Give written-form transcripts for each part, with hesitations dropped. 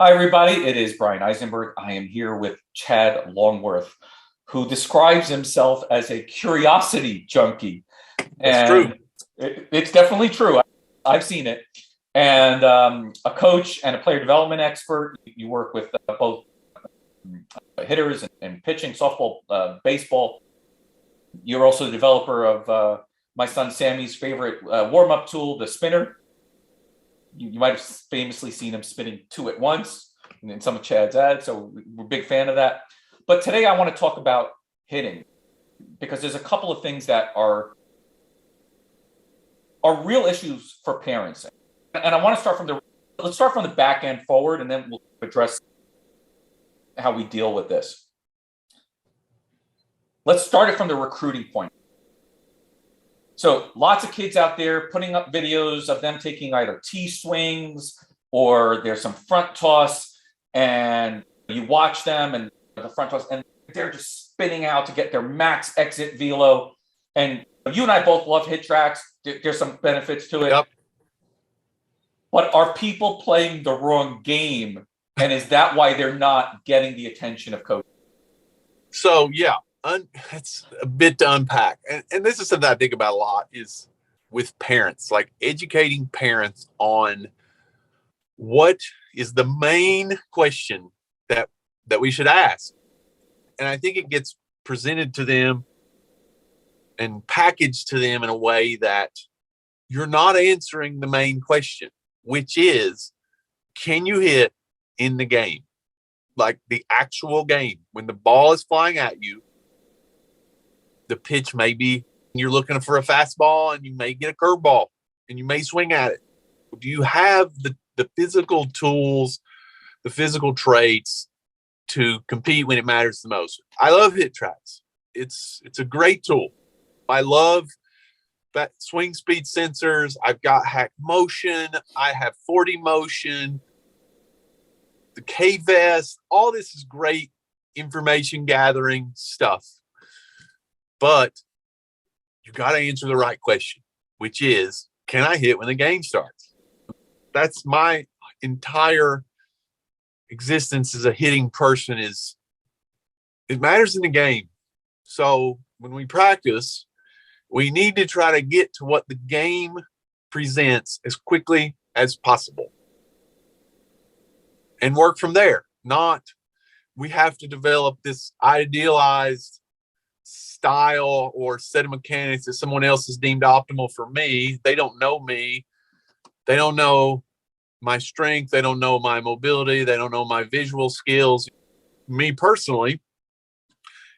Hi, everybody. It is Bryan Eisenberg. I am here with Chad Longworth, who describes himself as a curiosity junkie. That's true. And it's definitely true. I've seen it. And a coach and a player development expert. You work with both hitters and pitching, softball, baseball. You're also the developer of my son Sammy's favorite warm-up tool, the spinner. You might have famously seen him spinning two at once in some of Chad's ads, so we're a big fan of that. But today I want to talk about hitting, because there's a couple of things that are real issues for parents. And I want to let's start from the back end forward, and then we'll address how we deal with this. Let's start it from the recruiting point. So lots of kids out there putting up videos of them taking either T-swings or there's some front toss, and you watch them and the front toss, and they're just spinning out to get their max exit velo. And you and I both love hit tracks. There's some benefits to it. Yep. But are people playing the wrong game? And is that why they're not getting the attention of coaches? So, yeah. It's a bit to unpack. And this is something I think about a lot, is with parents, like educating parents on what is the main question that we should ask. And I think it gets presented to them and packaged to them in a way that you're not answering the main question, which is, can you hit in the game? Like the actual game, when the ball is flying at you, the pitch may be, you're looking for a fastball and you may get a curveball and you may swing at it. Do you have the physical tools, the physical traits to compete when it matters the most? I love hit tracks. It's a great tool. I love that swing speed sensors. I've got hack motion. I have 40 motion, the K-Vest. All this is great information gathering stuff. But you got to answer the right question, which is, can I hit when the game starts? That's my entire existence as a hitting person. Is it matters in the game. So when we practice, we need to try to get to what the game presents as quickly as possible and work from there. Not, we have to develop this idealized style or set of mechanics that someone else has deemed optimal for me. They don't know me. They don't know my strength. They don't know my mobility. They don't know my visual skills. Me personally,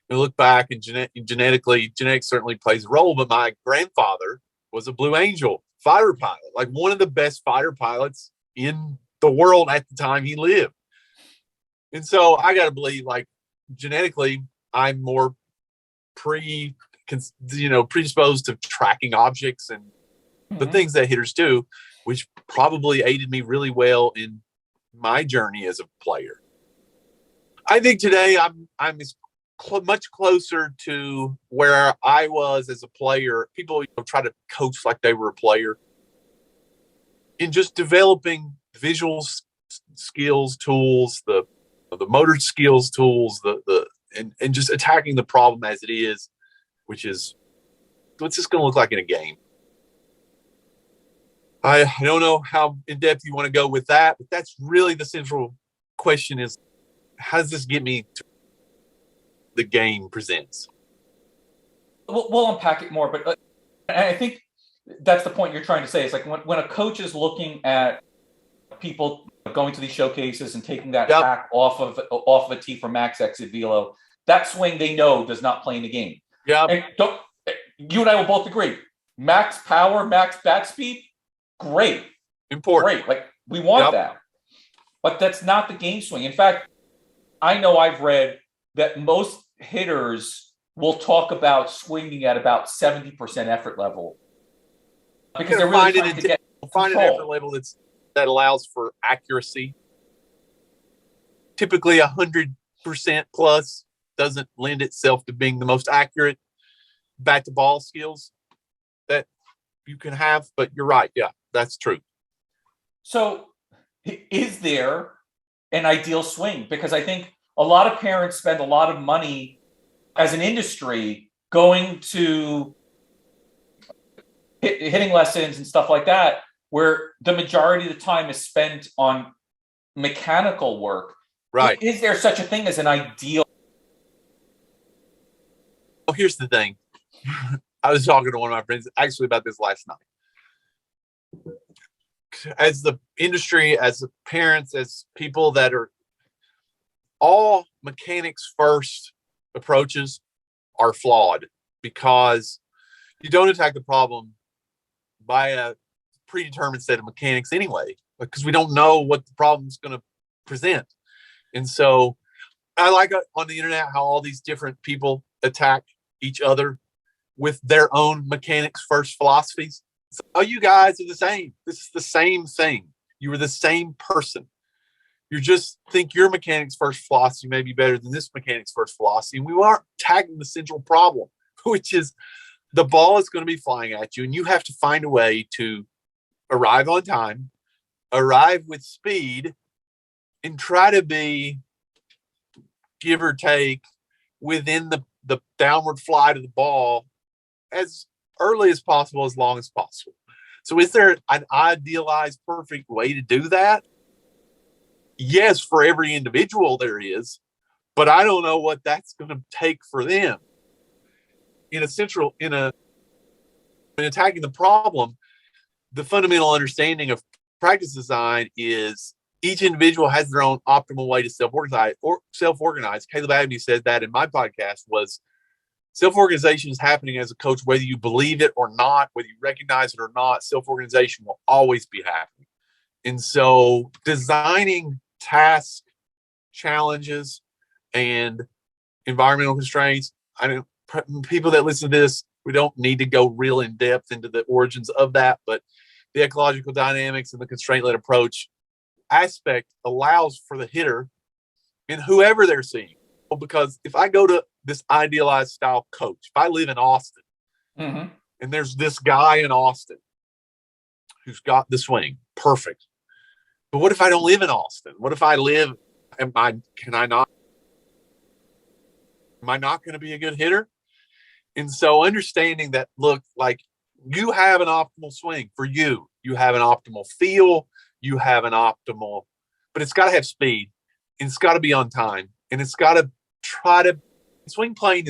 you look back and genetics certainly plays a role, but my grandfather was a Blue Angel fighter pilot, like one of the best fighter pilots in the world at the time he lived. And so I got to believe, like, genetically, I'm more predisposed to tracking objects and the things that hitters do, which probably aided me really well in my journey as a player. I think today I'm much closer to where I was as a player. People try to coach like they were a player, in just developing visual skills, tools, the motor skills tools, and just attacking the problem as it is, which is, what's this going to look like in a game? I don't know how in depth you want to go with that, but that's really the central question: is, how does this get me to the game presents? We'll unpack it more, but I think that's the point you're trying to say. It's like when a coach is looking at people going to these showcases and taking that hack off of a tee for max exit velo, that swing they know does not play in the game. Yeah. And you and I will both agree, max power, max bat speed, great. Important. Great. Like, we want that. But that's not the game swing. In fact, I know I've read that most hitters will talk about swinging at about 70% effort level, because they're really trying to get find an effort level that allows for accuracy. Typically 100% plus doesn't lend itself to being the most accurate bat to ball skills that you can have, but you're right. Yeah, that's true. So is there an ideal swing? Because I think a lot of parents spend a lot of money as an industry going to hitting lessons and stuff like that, where the majority of the time is spent on mechanical work. Right. Is there such a thing as an ideal? Well, here's the thing. I was talking to one of my friends actually about this last night. As the industry, as the parents, as people that are all mechanics first approaches are flawed, because you don't attack the problem by a predetermined set of mechanics anyway, because we don't know what the problem is going to present. And so I like on the internet how all these different people attack each other with their own mechanics first philosophies. So, oh, you guys are the same. This is the same thing. You are the same person. You just think your mechanics first philosophy may be better than this mechanics first philosophy. And we aren't tackling the central problem, which is the ball is going to be flying at you, and you have to find a way to arrive on time, arrive with speed, and try to be, give or take, within the downward flight of the ball as early as possible, as long as possible. So is there an idealized perfect way to do that? Yes, for every individual there is, but I don't know what that's going to take for them. In attacking the problem, the fundamental understanding of practice design is each individual has their own optimal way to self-organize. Caleb Abney said that in my podcast, was self-organization is happening as a coach, whether you believe it or not, whether you recognize it or not, self-organization will always be happening. And so designing task challenges and environmental constraints, I know people that listen to this, we don't need to go real in depth into the origins of that, but the ecological dynamics and the constraint-led approach aspect allows for the hitter and whoever they're seeing. Because if I go to this idealized style coach, if I live in Austin, and there's this guy in Austin who's got the swing, perfect. But what if I don't live in Austin? What if I live, am I not going to be a good hitter? And so understanding that, look, like, you have an optimal swing for you. You have an optimal feel. You have an optimal, but it's got to have speed, and it's got to be on time, and it's got to swing plane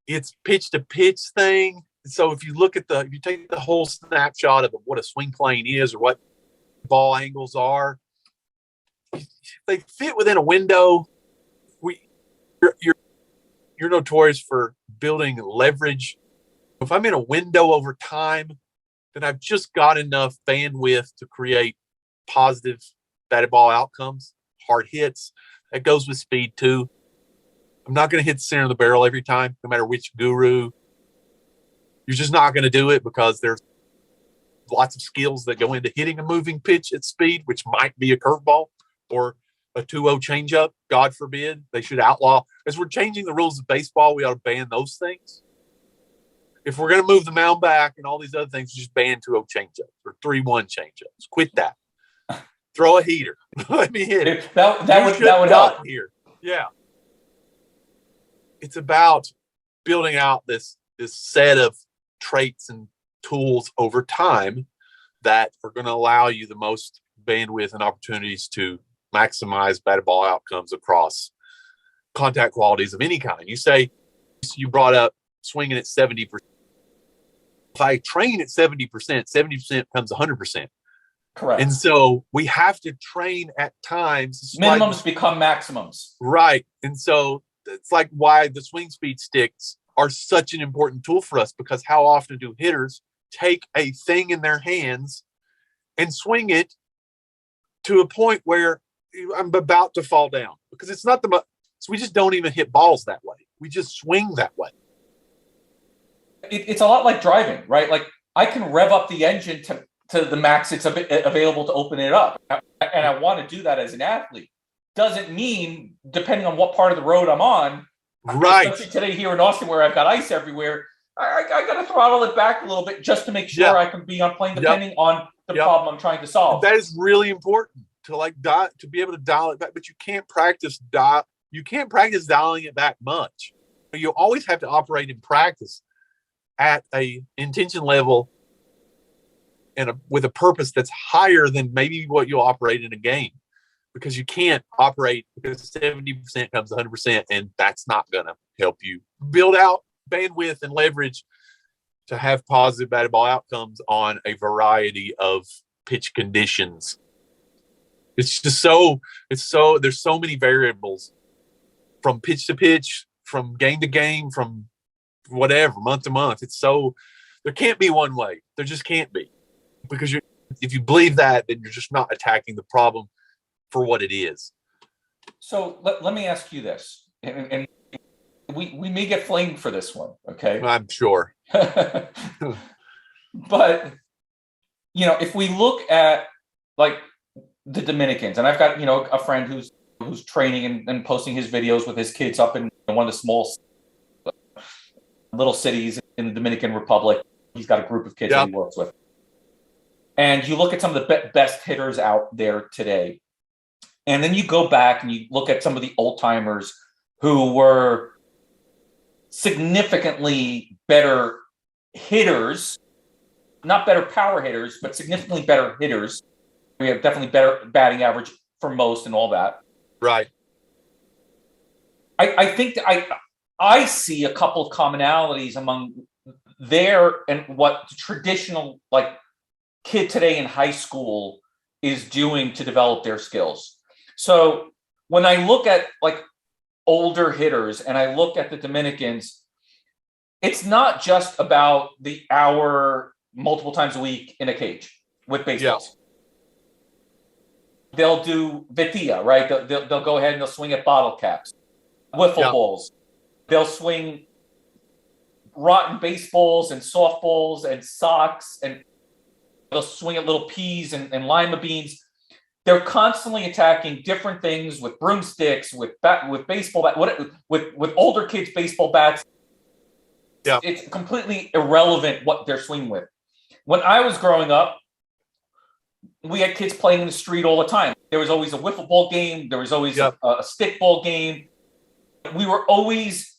it's pitch to pitch thing. So if you take the whole snapshot of what a swing plane is or what ball angles are, they fit within a window. You're notorious for building leverage. If I'm in a window over time, then I've just got enough bandwidth to create positive batted ball outcomes, hard hits. That goes with speed too. I'm not going to hit the center of the barrel every time, no matter which guru. You're just not going to do it, because there's lots of skills that go into hitting a moving pitch at speed, which might be a curveball or a 2-0 changeup. God forbid. They should outlaw. As we're changing the rules of baseball, we ought to ban those things. If we're going to move the mound back and all these other things, just ban 2-0 changeups or 3-1 changeups. Quit that. Throw a heater. Let me hit it. That would help here. Yeah. It's about building out this set of traits and tools over time that are going to allow you the most bandwidth and opportunities to maximize batted ball outcomes across contact qualities of any kind. You brought up swinging at 70%. If I train at 70%, 70% becomes 100%. Correct. And so we have to train at times. Minimums become maximums. Right. And so it's like why the swing speed sticks are such an important tool for us, because how often do hitters take a thing in their hands and swing it to a point where I'm about to fall down? Because it's not so we just don't even hit balls that way. We just swing that way. It's a lot like driving, right? Like, I can rev up the engine to the max it's available to open it up. And I want to do that as an athlete. Doesn't mean, depending on what part of the road I'm on, right? Especially today here in Austin, where I've got ice everywhere, I got to throttle it back a little bit just to make sure I can be on plane, depending on the problem I'm trying to solve. That is really important. to be able to dial it back, but you can't practice dialing it back much. You always have to operate in practice at a intention level and with a purpose that's higher than maybe what you'll operate in a game, because you can't operate because 70% comes 100%, and that's not going to help you build out bandwidth and leverage to have positive batted ball outcomes on a variety of pitch conditions. It's just there's so many variables from pitch to pitch, from game to game, from whatever, month to month. There can't be one way. There just can't be, because if you believe that, then you're just not attacking the problem for what it is. So let me ask you this, and we may get flamed for this one, okay? I'm sure. But, if we look at like the Dominicans, and I've got, a friend who's training and posting his videos with his kids up in one of the small little cities in the Dominican Republic. He's got a group of kids that he works with. And you look at some of the best hitters out there today. And then you go back and you look at some of the old timers who were significantly better hitters, not better power hitters, but significantly better hitters. We have definitely better batting average for most and all that. Right. I think I see a couple of commonalities among there and what the traditional kid today in high school is doing to develop their skills. So when I look at older hitters and I look at the Dominicans, it's not just about the hour multiple times a week in a cage with baseballs. They'll do Vitia, right? They'll go ahead and they'll swing at bottle caps, wiffle balls. They'll swing rotten baseballs and softballs and socks, and they'll swing at little peas and lima beans. They're constantly attacking different things with broomsticks, with baseball bat, with older kids' baseball bats. Yeah. It's completely irrelevant what they're swinging with. When I was growing up, we had kids playing in the street all the time. There was always a wiffle ball game. There was always a stick ball game. We were always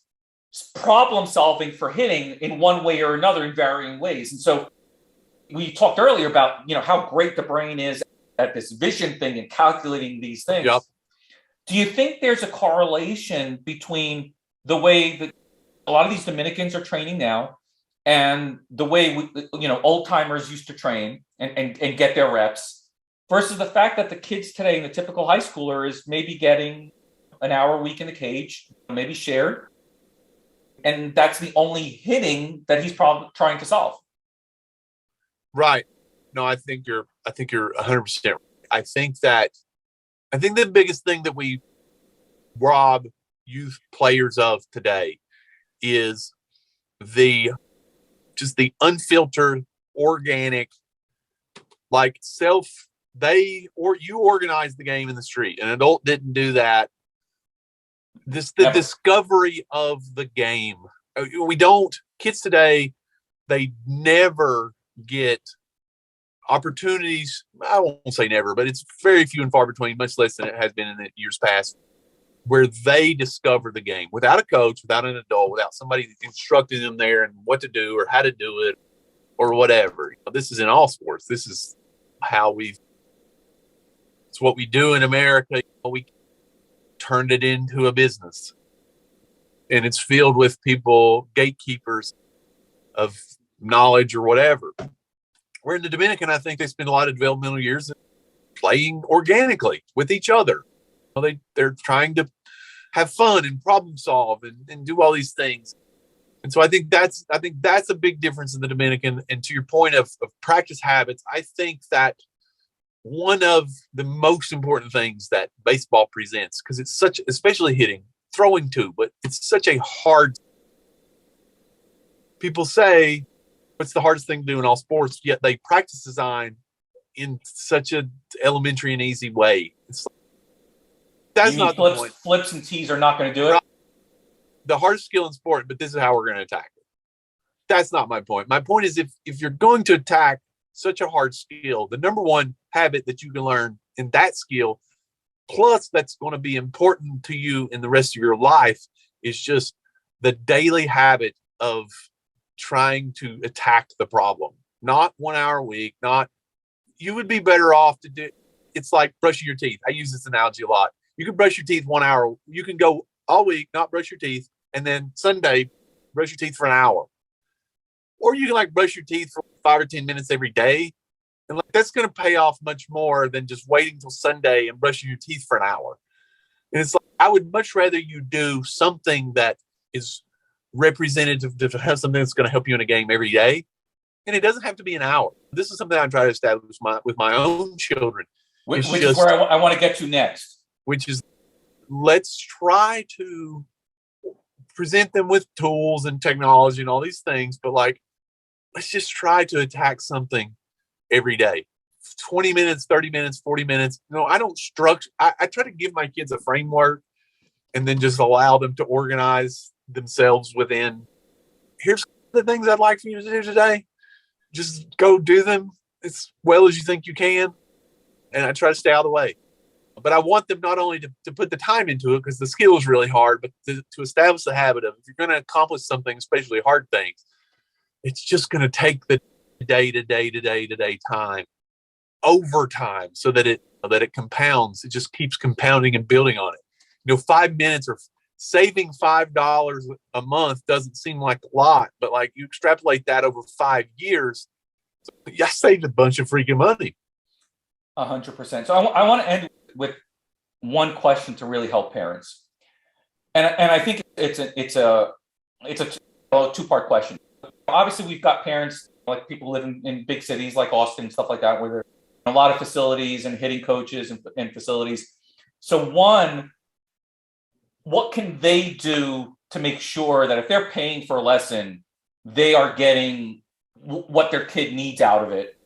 problem solving for hitting in one way or another in varying ways. And so we talked earlier about, how great the brain is at this vision thing and calculating these things. Yep. Do you think there's a correlation between the way that a lot of these Dominicans are training now and the way old timers used to train and get their reps, versus the fact that the kids today, the typical high schooler, is maybe getting an hour a week in the cage, maybe shared, and that's the only hitting that he's probably trying to solve? Right. No, I think you're 100%. I think the biggest thing that we rob youth players of today is the unfiltered, organic, you organize the game in the street. An adult didn't do that. The discovery of the game. Kids today, they never get opportunities. I won't say never, but it's very few and far between, much less than it has been in the years past, where they discover the game without a coach, without an adult, without somebody instructing them there and what to do or how to do it or whatever. This is in all sports. This is it's what we do in America. We turned it into a business, and it's filled with people, gatekeepers of knowledge or whatever. Where in the Dominican, I think they spend a lot of developmental years playing organically with each other. They're trying to have fun and problem solve and do all these things. And so I think that's a big difference in the Dominican. And to your point of practice habits, I think that one of the most important things that baseball presents, because it's especially hitting, throwing too, but it's such a hard. People say what's the hardest thing to do in all sports, yet they practice design in such an elementary and easy way. That's not the point. Flips and tees are not going to do it. The hardest skill in sport, but this is how we're going to attack it. That's not my point. My point is if you're going to attack such a hard skill, the number one habit that you can learn in that skill. Plus, that's going to be important to you in the rest of your life is just the daily habit of trying to attack the problem. Not 1 hour a week, not, you would be better off to do, it's like brushing your teeth. I use this analogy a lot. You can brush your teeth 1 hour. You can go all week, not brush your teeth, and then Sunday, brush your teeth for an hour. Or you can like brush your teeth for 5 or 10 minutes every day. And like that's going to pay off much more than just waiting till Sunday and brushing your teeth for an hour. And it's like, I would much rather you do something that is representative to have something that's going to help you in a game every day. And it doesn't have to be an hour. This is something I'm trying to establish with my own children. Which is where I want to get to next. Which is, let's try to present them with tools and technology and all these things, but like, let's just try to attack something every day. 20 minutes, 30 minutes, 40 minutes. I don't structure. I try to give my kids a framework and then just allow them to organize themselves within, here's the things I'd like for you to do today. Just go do them as well as you think you can. And I try to stay out of the way. But I want them not only to put the time into it, because the skill is really hard, but to establish the habit of, if you're going to accomplish something, especially hard things, it's just going to take the day time over time so that it compounds. It just keeps compounding and building on it. 5 minutes or saving $5 a month doesn't seem like a lot, but like you extrapolate that over 5 years, I saved a bunch of freaking money. 100%. So I want to end with one question to really help parents, and I think it's a two-part question. Obviously, we've got parents, like people living in big cities like Austin and stuff like that, where there are a lot of facilities and hitting coaches and facilities. So one, what can they do to make sure that if they're paying for a lesson, they are getting what their kid needs out of it?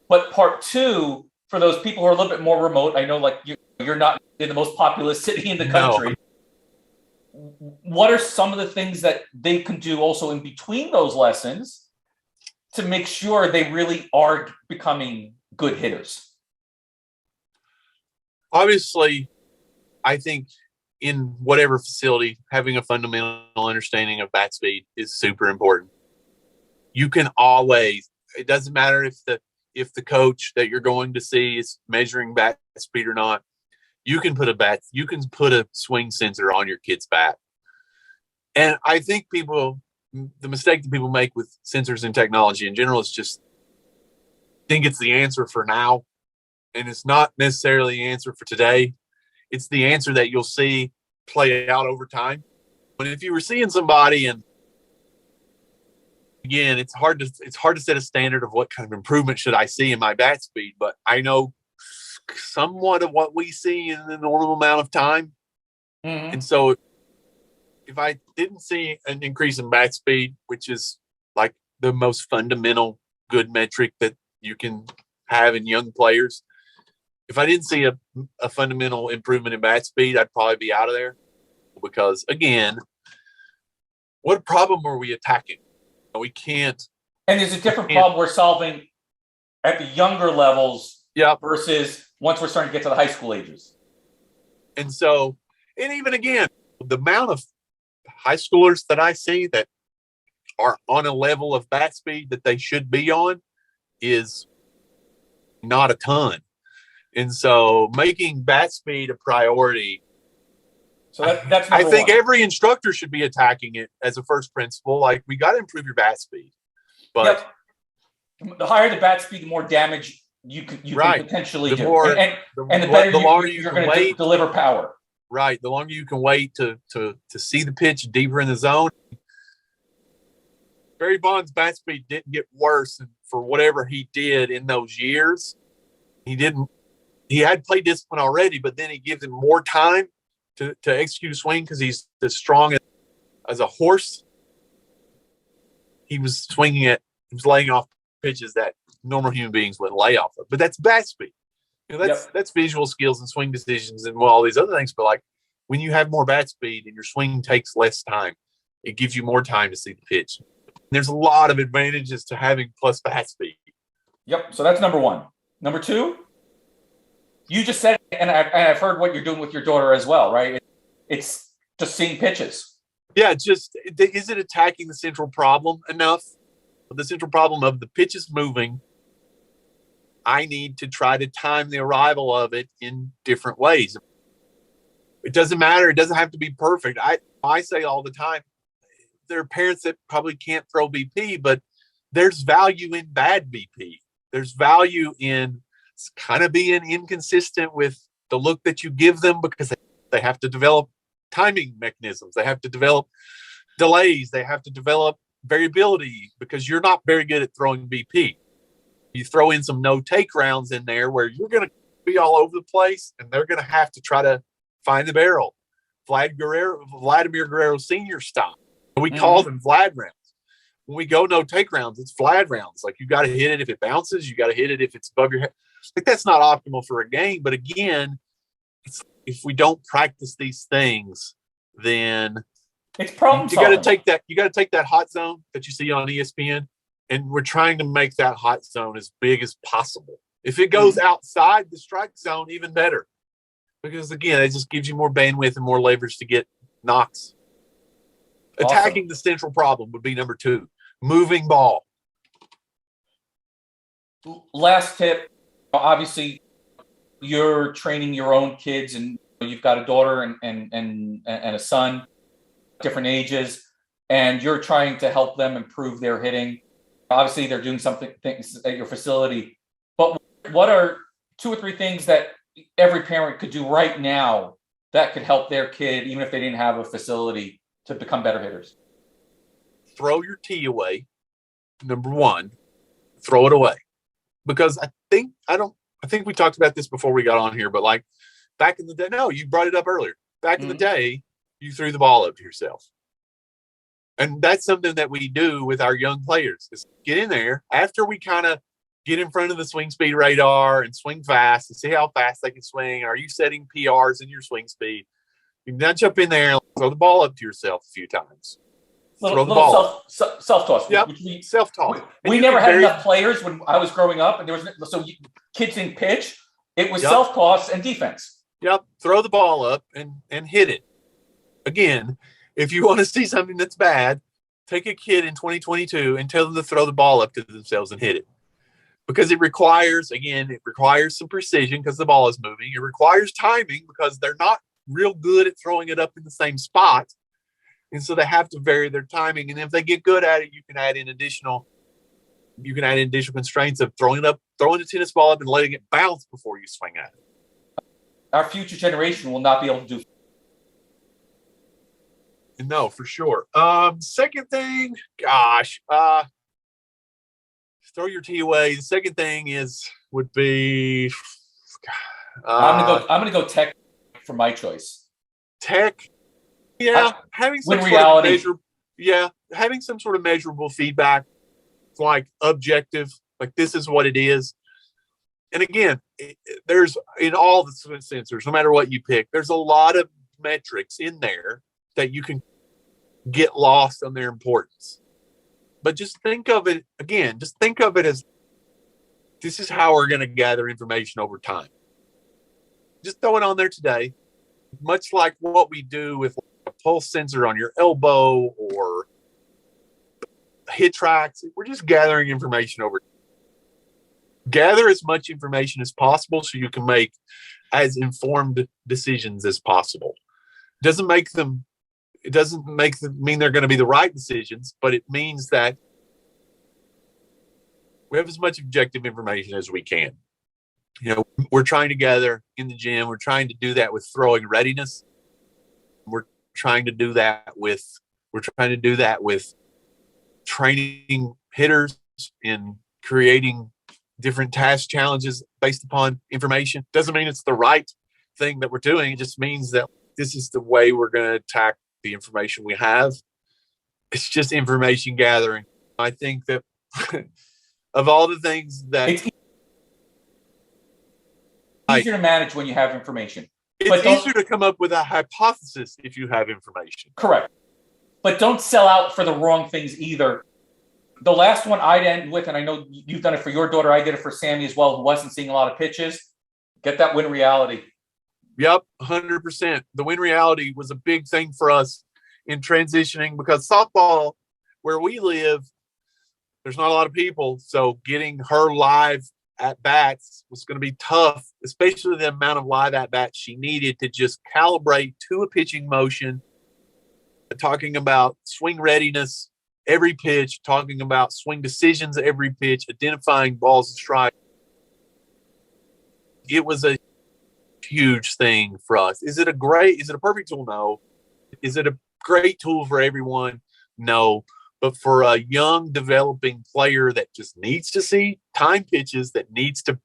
But part two, for those people who are a little bit more remote, I know like you're not in the most populous city in the country. No. What are some of the things that they can do also in between those lessons to make sure they really are becoming good hitters? Obviously, I think in whatever facility, having a fundamental understanding of bat speed is super important. You can always, it doesn't matter if the coach that you're going to see is measuring bat speed or not, you can put a swing sensor on your kid's bat. And I think the mistake that people make with sensors and technology in general is just think it's the answer for now. And it's not necessarily the answer for today. It's the answer that you'll see play out over time. But if you were seeing somebody, and again, it's hard to set a standard of what kind of improvement should I see in my bat speed, but I know somewhat of what we see in the normal amount of time. Mm-hmm. And so if I didn't see an increase in bat speed, which is like the most fundamental good metric that you can have in young players, if I didn't see a fundamental improvement in bat speed, I'd probably be out of there. Because again, what problem are we attacking? We can't. And there's a different problem we're solving at the younger levels versus once we're starting to get to the high school ages. And so, and even again, the amount of high schoolers that I see that are on a level of bat speed that they should be on is not a ton. And so making bat speed a priority. So that's I think every instructor should be attacking it as a first principle. Like, we got to improve your bat speed. But the higher the bat speed, the more damage you can potentially do. And the better the longer you're going to deliver power. Right. The longer you can wait to see the pitch deeper in the zone. Barry Bonds' bat speed didn't get worse for whatever he did in those years. He had play discipline already, but then he gives him more time to execute a swing because he's as strong as a horse. He was laying off pitches that normal human beings wouldn't lay off of. But that's bat speed. That's visual skills and swing decisions and all these other things. But like, when you have more bat speed and your swing takes less time, it gives you more time to see the pitch. There's a lot of advantages to having plus bat speed. Yep. So that's number one. Number two? You just said it, and I've heard what you're doing with your daughter as well, right? It's just seeing pitches. Yeah, just is it attacking the central problem enough? The central problem of the pitches moving. I need to try to time the arrival of it in different ways. It doesn't matter. It doesn't have to be perfect. I say all the time, there are parents that probably can't throw BP, but there's value in bad BP. There's value in kind of being inconsistent with the look that you give them, because they have to develop timing mechanisms. They have to develop delays. They have to develop variability, because you're not very good at throwing BP. You throw in some no take rounds in there where you're going to be all over the place, and they're going to have to try to find the barrel. Vladimir Guerrero Sr. style. We call them Vlad rounds. When we go no take rounds, it's Vlad rounds. Like, you got to hit it if it bounces. You got to hit it if it's above your head. Like, that's not optimal for a game. But again, if we don't practice these things, then it's problem solving. You got to take that hot zone that you see on ESPN, and we're trying to make that hot zone as big as possible. If it goes outside the strike zone, even better. Because again, it just gives you more bandwidth and more leverage to get knocks. Awesome. Attacking the central problem would be number 2. Moving ball. Last tip, obviously you're training your own kids, and you've got a daughter and a son, different ages, and you're trying to help them improve their hitting. Obviously they're doing things at your facility, but what are 2 or 3 things that every parent could do right now that could help their kid, even if they didn't have a facility, to become better hitters? Throw your tee away. Number 1, throw it away. Because I think we talked about this before we got on here, but like back in the day, no, you brought it up earlier. Back in the day, you threw the ball up to yourself. And that's something that we do with our young players, is get in there after we kind of get in front of the swing speed radar and swing fast and see how fast they can swing. Are you setting PRs in your swing speed? You can now jump in there and throw the ball up to yourself a few times. Throw the ball. Self-toss. Yep, self-toss. We never had enough players when I was growing up, and kids didn't pitch. It was self-toss and defense. Yep, throw the ball up and hit it. Again, if you want to see something that's bad, take a kid in 2022 and tell them to throw the ball up to themselves and hit it. Because it requires some precision because the ball is moving. It requires timing because they're not real good at throwing it up in the same spot. And so they have to vary their timing. And if they get good at it, you can add in additional constraints of throwing the tennis ball up and letting it bounce before you swing at it. Our future generation will not be able to do. No, for sure. Second thing, throw your tee away. The second thing would be. I'm gonna go tech for my choice. Tech, yeah. Having some sort of measurable feedback, like objective, like this is what it is. And again, there's in all the sensors, no matter what you pick, there's a lot of metrics in there that you can get lost on their importance. But just think of it as this is how we're going to gather information over time. Just throw it on there today, much like what we do with a pulse sensor on your elbow or hit tracks. We're just gathering information over time. Gather as much information as possible so you can make as informed decisions as possible. It doesn't mean they're going to be the right decisions, but it means that we have as much objective information as we can. We're trying to gather in the gym. We're trying to do that with throwing readiness. We're trying to do that with training hitters in creating different task challenges based upon information. Doesn't mean it's the right thing that we're doing. It just means that this is the way we're going to attack the information we have. It's just information gathering. I think that of all the things that it's easier to manage when you have information. It's easier to come up with a hypothesis if you have information. Correct. But don't sell out for the wrong things either. The last one I'd end with, and I know you've done it for your daughter, I did it for Sammy as well, who wasn't seeing a lot of pitches. Get that win reality. Yep, 100%. The win reality was a big thing for us in transitioning, because softball, where we live, there's not a lot of people. So getting her live at bats was going to be tough, especially the amount of live at bats she needed to just calibrate to a pitching motion, talking about swing readiness every pitch, talking about swing decisions every pitch, identifying balls and strikes. It was a huge thing for us. Is it a perfect tool? No. Is it a great tool for everyone? No. But for a young developing player that just needs to see time pitches, that needs to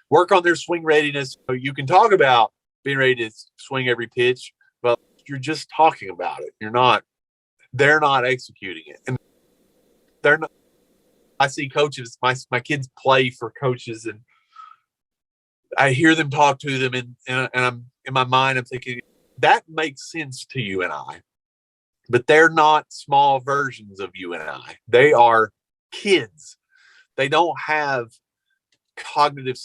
work on their swing readiness, you can talk about being ready to swing every pitch, but you're just talking about it. They're not executing it. And they're not. I see coaches, my kids play for coaches, and I hear them talk to them, and I'm in my mind, I'm thinking, that makes sense to you and I, but they're not small versions of you and I. They are kids. They don't have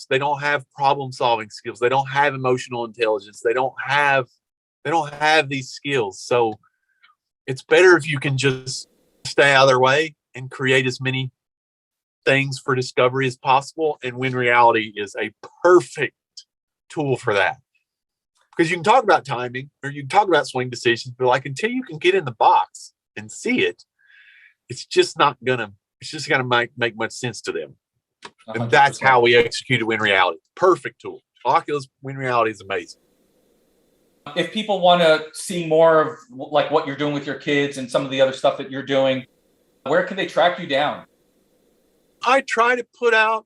they don't have problem solving skills. They don't have emotional intelligence. They don't have these skills. So it's better if you can just stay out of their way and create as many things for discovery as possible. And Win Reality is a perfect tool for that, because you can talk about timing, or you can talk about swing decisions, but like, until you can get in the box and see it, it's just gonna make much sense to them. 100%. And that's how we executed Win Reality. Perfect tool. Oculus Win Reality is amazing. If people want to see more of like what you're doing with your kids and some of the other stuff that you're doing, where can they track you down? I try to put out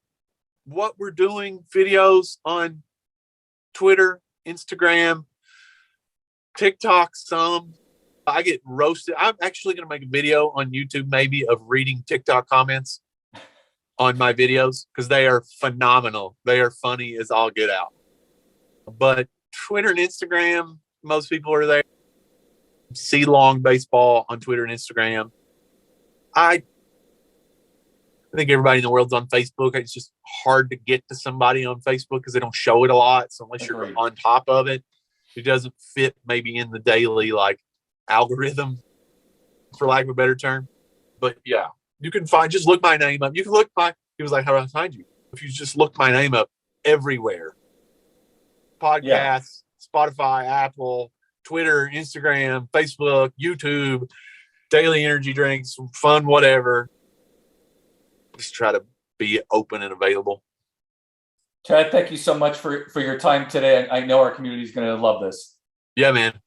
what we're doing, videos on Twitter, Instagram, TikTok, some. I get roasted. I'm actually going to make a video on YouTube, maybe, of reading TikTok comments on my videos, because they are phenomenal. They are funny as all get out. But Twitter and Instagram, most people are there. See Long Baseball on Twitter and Instagram. I think everybody in the world's on Facebook. It's just hard to get to somebody on Facebook because they don't show it a lot. So unless you're on top of it, it doesn't fit maybe in the daily like algorithm, for lack of a better term. But yeah, you can just look my name up. You can look he was like, how do I find you? If you just look my name up everywhere, podcasts, Spotify, Apple, Twitter, Instagram, Facebook, YouTube, daily energy drinks, fun, whatever. Just try to be open and available. Chad, thank you so much for your time today. I know our community is going to love this. Yeah, man.